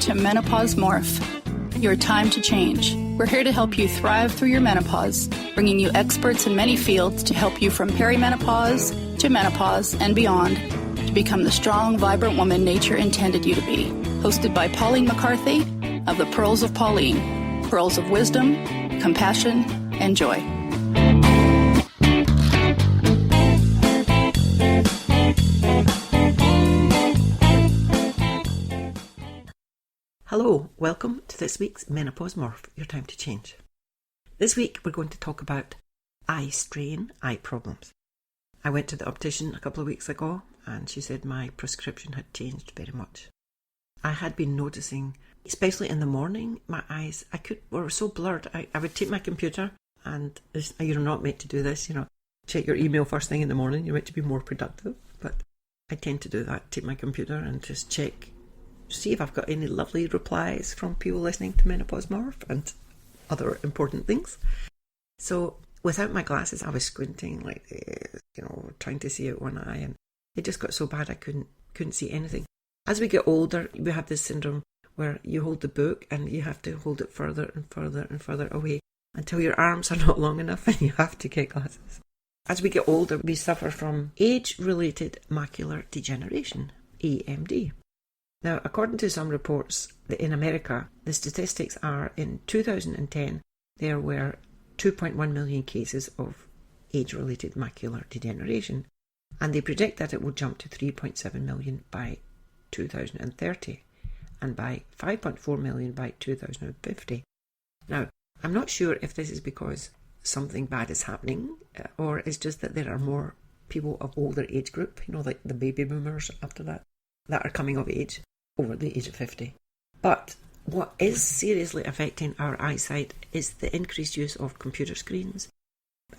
to Menopause Morph, your time to change. We're here to help you thrive through your menopause, bringing you experts in many fields to help you from perimenopause to menopause and beyond to become the strong, vibrant woman nature intended you to be. Hosted by Pauline McCarthy of the Pearls of Pauline, pearls of wisdom, compassion, and joy. Hello, welcome to this week's Menopause Morph, your time to change. This week we're going to talk about eye strain, eye problems. I went to the optician a couple of weeks ago and she said my prescription had changed very much. I had been noticing, especially in the morning, my eyes were so blurred. I would take my computer, and you're not meant to do this, check your email first thing in the morning, you're meant to be more productive, but I tend to do that, take my computer and just check, see if I've got any lovely replies from people listening to Menopause Morph and other important things. So without my glasses, I was squinting like this, trying to see out one eye, and it just got so bad I couldn't see anything. As we get older, we have this syndrome where you hold the book and you have to hold it further and further and further away until your arms are not long enough and you have to get glasses. As we get older, we suffer from age-related macular degeneration, AMD. Now, according to some reports, in America, the statistics are in 2010, there were 2.1 million cases of age-related macular degeneration, and they predict that it will jump to 3.7 million by 2030 and by 5.4 million by 2050. Now, I'm not sure if this is because something bad is happening or it's just that there are more people of older age group, like the baby boomers after that are coming of age over the age of 50. But what is seriously affecting our eyesight is the increased use of computer screens,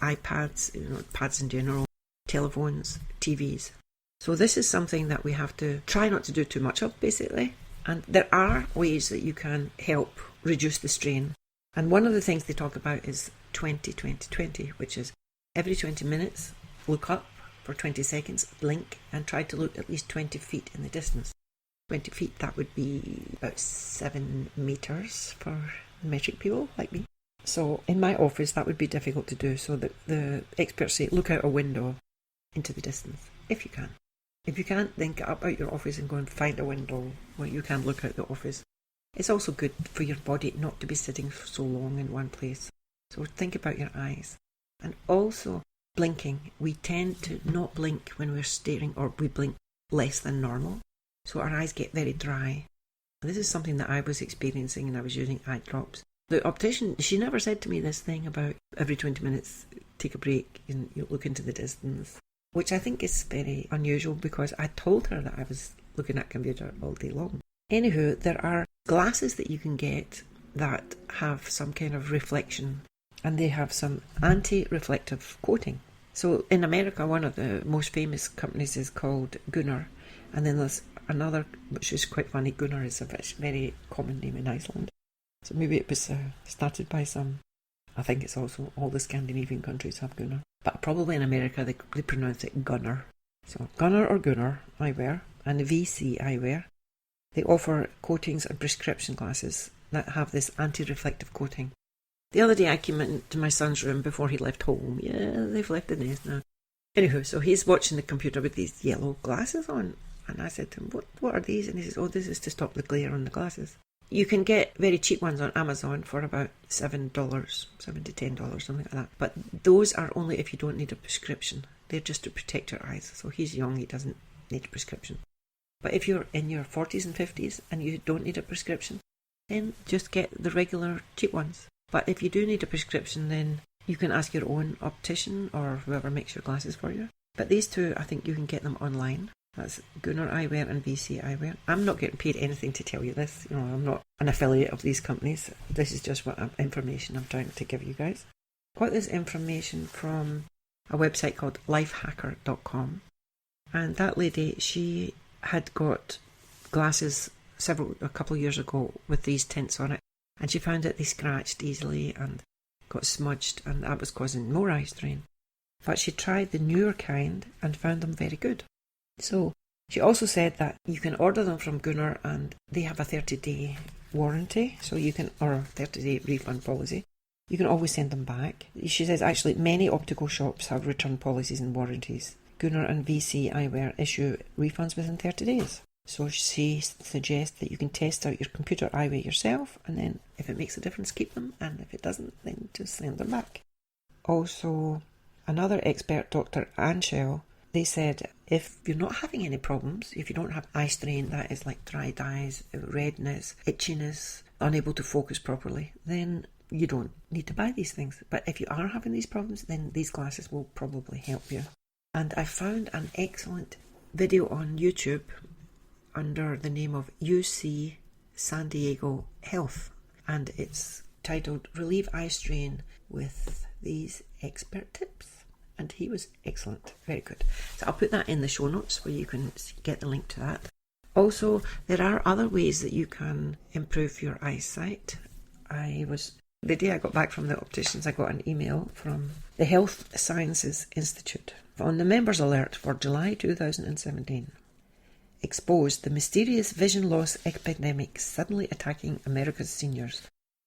iPads, pads in general, telephones, TVs. So this is something that we have to try not to do too much of, basically. And there are ways that you can help reduce the strain. And one of the things they talk about is 20-20-20, which is every 20 minutes, look up for 20 seconds, blink, and try to look at least 20 feet in the distance. 20 feet, that would be about 7 meters for metric people like me. So in my office, that would be difficult to do. So the experts say, look out a window into the distance, if you can. If you can't, then get up out your office and go and find a window where you can look out the office. It's also good for your body not to be sitting for so long in one place. So think about your eyes. And also blinking. We tend to not blink when we're staring, or we blink less than normal. So our eyes get very dry. And this is something that I was experiencing, and I was using eye drops. The optician, she never said to me this thing about every 20 minutes, take a break and you look into the distance, which I think is very unusual because I told her that I was looking at computer all day long. Anywho, there are glasses that you can get that have some kind of reflection, and they have some anti-reflective coating. So in America, one of the most famous companies is called Gunnar, and then there's another, which is quite funny. Gunnar is a very common name in Iceland. So maybe it was started by some, I think it's also all the Scandinavian countries have Gunnar. But probably in America they pronounce it Gunnar. So Gunnar or Gunnar eyewear and VC eyewear. They offer coatings and prescription glasses that have this anti-reflective coating. The other day I came into my son's room before he left home. Yeah, they've left the nest now. Anywho, so he's watching the computer with these yellow glasses on. And I said to him, what are these? And he says, this is to stop the glare on the glasses. You can get very cheap ones on Amazon for about $7, $7 to $10, something like that. But those are only if you don't need a prescription. They're just to protect your eyes. So he's young, he doesn't need a prescription. But if you're in your 40s and 50s and you don't need a prescription, then just get the regular cheap ones. But if you do need a prescription, then you can ask your own optician or whoever makes your glasses for you. But these two, I think you can get them online. That's Gunnar Eyewear and VC Eyewear. I'm not getting paid anything to tell you this. I'm not an affiliate of these companies. This is just what information I'm trying to give you guys. Got this information from a website called lifehacker.com. And that lady, she had got glasses a couple of years ago with these tints on it. And she found that they scratched easily and got smudged, and that was causing more eye strain. But she tried the newer kind and found them very good. So She also said that you can order them from Gunnar and they have a 30-day warranty, so you can, or a 30-day refund policy. You can always send them back. She says actually many optical shops have return policies and warranties. Gunnar and VC Eyewear issue refunds within 30 days. So she suggests that you can test out your computer eyewear yourself, and then if it makes a difference, keep them, and if it doesn't, then just send them back. Also, another expert, Dr. Anshel, they said if you're not having any problems, if you don't have eye strain, that is like dry eyes, redness, itchiness, unable to focus properly, then you don't need to buy these things. But if you are having these problems, then these glasses will probably help you. And I found an excellent video on YouTube under the name of UC San Diego Health, and it's titled Relieve Eye Strain with these expert tips, and he was excellent, very good. So I'll put that in the show notes where you can get the link to that. Also, there are other ways that you can improve your eyesight. The day I got back from the opticians, I got an email from the Health Sciences Institute on the members alert for July 2017. Exposed the mysterious vision loss epidemic suddenly attacking America's seniors,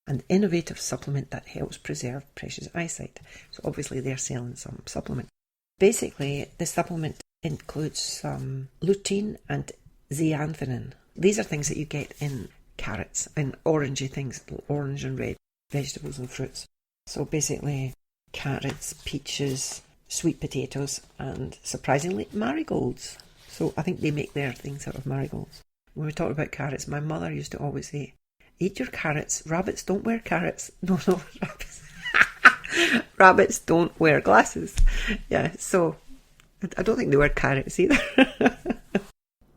an innovative supplement that helps preserve precious eyesight. So obviously they're selling some supplement. Basically, the supplement includes some lutein and zeaxanthin. These are things that you get in carrots and orangey things, orange and red vegetables and fruits. So basically carrots, peaches, sweet potatoes, and surprisingly marigolds. So I think they make their things out of marigolds. When we talk about carrots, my mother used to always say, eat your carrots, rabbits don't wear carrots. No, rabbits. Rabbits don't wear glasses. Yeah, so I don't think they wear carrots either.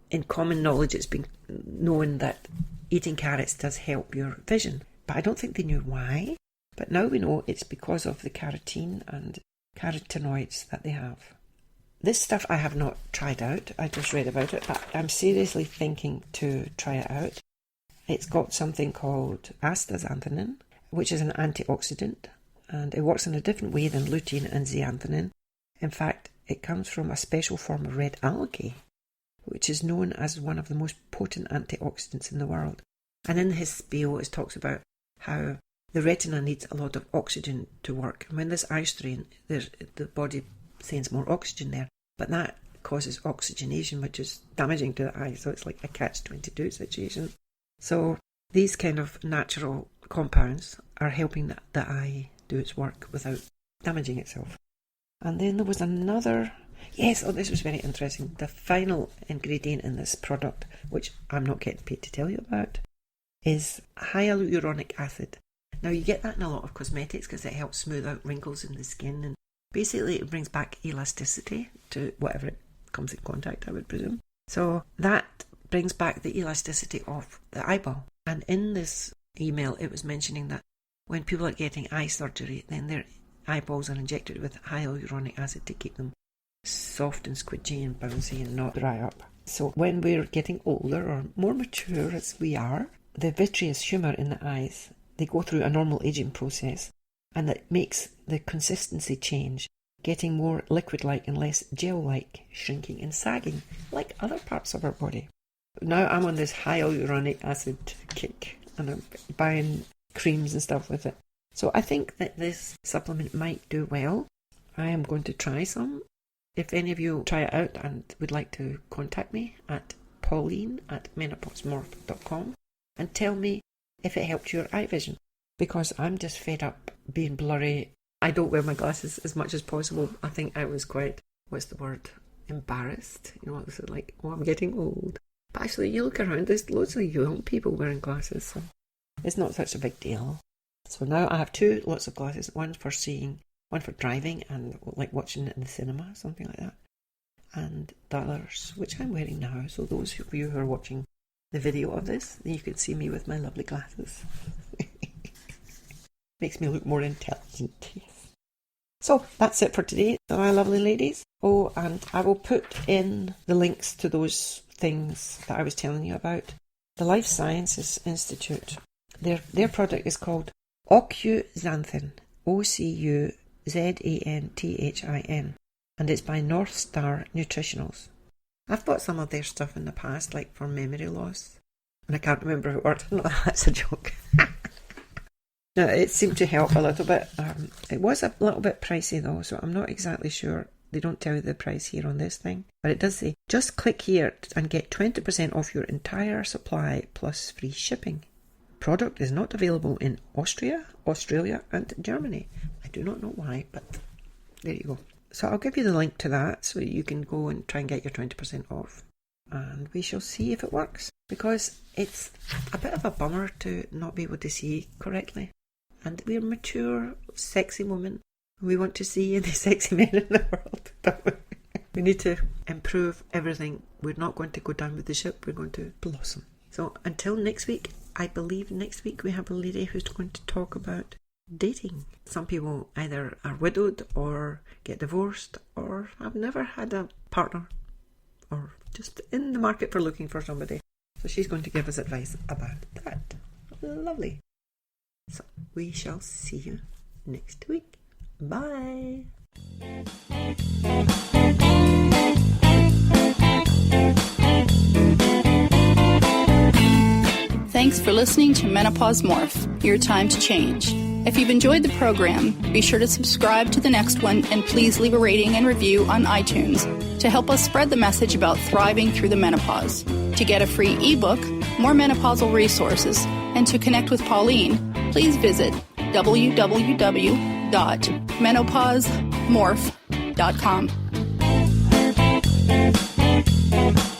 In common knowledge, it's been known that eating carrots does help your vision. But I don't think they knew why. But now we know it's because of the carotene and carotenoids that they have. This stuff I have not tried out. I just read about it, but I'm seriously thinking to try it out. It's got something called astaxanthin, which is an antioxidant, and it works in a different way than lutein and zeaxanthin. In fact, it comes from a special form of red algae, which is known as one of the most potent antioxidants in the world. And in his spiel, it talks about how the retina needs a lot of oxygen to work. And when there's eye strain, the body sends more oxygen there, but that causes oxygenation, which is damaging to the eye. So it's like a catch-22 situation. So these kind of natural compounds are helping the eye do its work without damaging itself. And then there was another, this was very interesting. The final ingredient in this product, which I'm not getting paid to tell you about, is hyaluronic acid. Now you get that in a lot of cosmetics because it helps smooth out wrinkles in the skin, and basically it brings back elasticity to whatever it comes in contact, I would presume. So that brings back the elasticity of the eyeball. And in this email it was mentioning that when people are getting eye surgery, then their eyeballs are injected with hyaluronic acid to keep them soft and squidgy and bouncy and not dry up. So when we're getting older or more mature as we are, the vitreous humour in the eyes, they go through a normal aging process, and that makes the consistency change, getting more liquid-like and less gel-like, shrinking and sagging, like other parts of our body. Now I'm on this hyaluronic acid kick, and I'm buying creams and stuff with it. So I think that this supplement might do well. I am going to try some. If any of you try it out and would like to contact me at pauline@menopausemorph.com and tell me if it helped your eye vision, because I'm just fed up being blurry. I don't wear my glasses as much as possible. I think I was quite, embarrassed. You know, it was like, I'm getting old. But actually, you look around, there's loads of young people wearing glasses, so it's not such a big deal. So now I have two lots of glasses, one for seeing, one for driving and like watching it in the cinema, something like that. And the others, which I'm wearing now. So those of you who are watching the video of this, then you can see me with my lovely glasses. Makes me look more intelligent. Yes. So that's it for today, my lovely ladies. Oh, and I will put in the links to those things that I was telling you about. The Life Sciences Institute, their product is called Ocuxanthin, Ocuxanthin, and it's by North Star Nutritionals. I've bought some of their stuff in the past, like for memory loss. And I can't remember what word. No, that's a joke. No, it seemed to help a little bit. It was a little bit pricey though, so I'm not exactly sure. They don't tell you the price here on this thing. But it does say, just click here and get 20% off your entire supply plus free shipping. Product is not available in Austria, Australia and Germany. I do not know why, but there you go. So I'll give you the link to that so you can go and try and get your 20% off. And we shall see if it works. Because it's a bit of a bummer to not be able to see correctly. And we're mature, sexy women. We want to see the sexy men in the world. We need to improve everything. We're not going to go down with the ship. We're going to blossom. So until next week, I believe next week we have a lady who's going to talk about dating. Some people either are widowed or get divorced or have never had a partner or just in the market for looking for somebody. So she's going to give us advice about that. Lovely. So we shall see you next week. Bye. Thanks for listening to Menopause Morph, Your Time to Change. If you've enjoyed the program, be sure to subscribe to the next one and please leave a rating and review on iTunes to help us spread the message about thriving through the menopause. To get a free ebook, more menopausal resources, and to connect with Pauline, please visit www.menopausemorph.com.